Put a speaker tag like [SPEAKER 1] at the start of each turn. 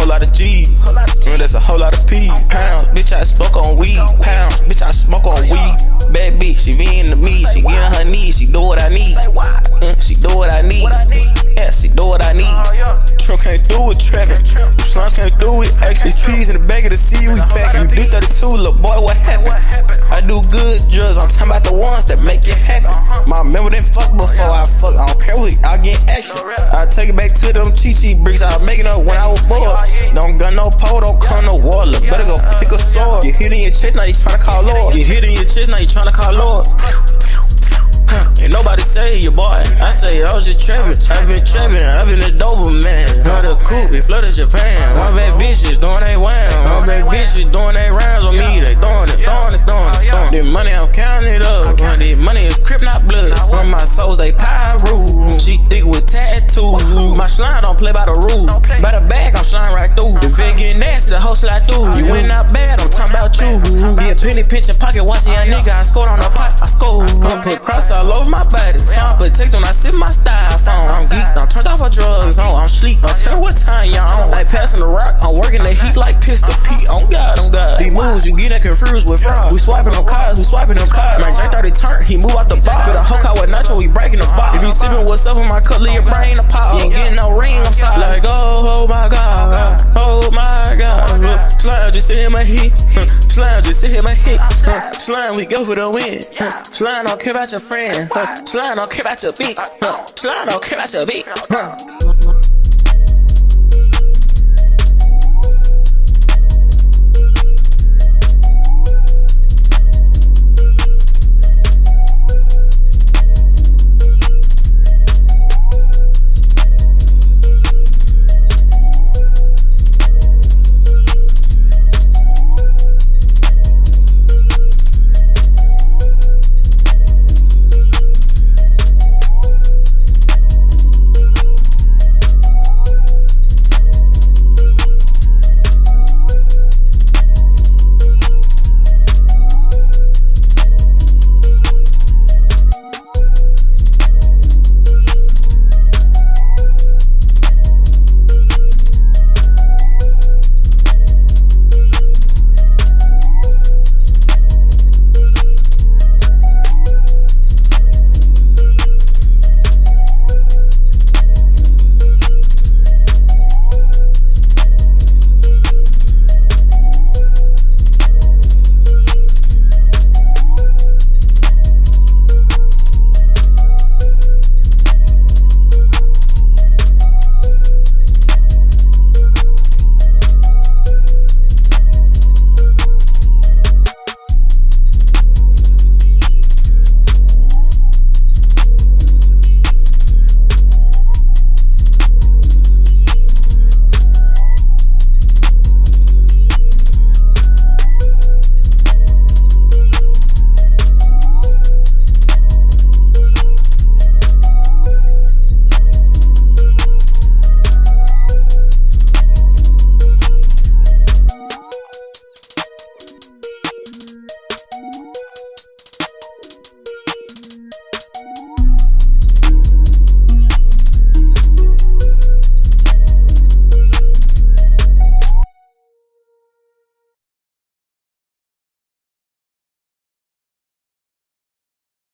[SPEAKER 1] lot of G. That's a whole lot of P. Pounds, bitch, I smoke on weed. Pounds, bitch, I smoke on weed. Bad bitch, she be into me. She get on her knees, she do what I need. She do what I need. Yeah, she do what I need. Trump can't do it, trapping. Slums can't do it. Actually, P's in the back of the sea, we packing. You D32, little boy, what happened? I do good drugs, I'm talking about the ones that make it happen. My member didn't fuck before I fuck. I don't care what, I'll get action. I take it back to them Chi bricks I was making up when I was bored. Don't gun no pole, don't come no water. Better go pick a sword. Get hit in your chest, now you tryna call Lord. Get hit in your chest, now you tryna call Lord. Ain't nobody say you, boy. I say I was just trapping. I've been trapping, I've been a Doberman. Got a coupe, it flooded Japan. One bad bitches doing they wham. One bad bitches doing they rounds on me. They throwing it. This money I'm counting it up. This money is crip, not blood. When my souls they pyro. She thick with tattoos. My slime don't play by the rules. By the bag I'm slime right through. If it get nasty, the whole slide through. You went out bad, I'm talking about you. Be a penny pinch in pocket, watching a nigga. I scored on the pot, I scored. Put cross all over my body. So I put text when I sip my styrofoam. I'm geeked, I'm turned off for drugs. I'm sleep. Don't tell what time y'all on. Like passing the rock, I'm working the heat like pistol P. On God, on God. These moves, you get that confused with fraud. We swiping them cars, Man, J30 turn, he move out the box. Fit a whole car with nacho, we breaking the box. If you sipping what's up with my cup, leave your brain a pop. You ain't getting no ring, I'm sorry. Like, oh my God, oh my God. Slime just sit in my heat. Slime just sit in my hit. Slime, we go for the win. Slime don't care about your friend. Slime don't care about your bitch. Slime don't care about your bitch.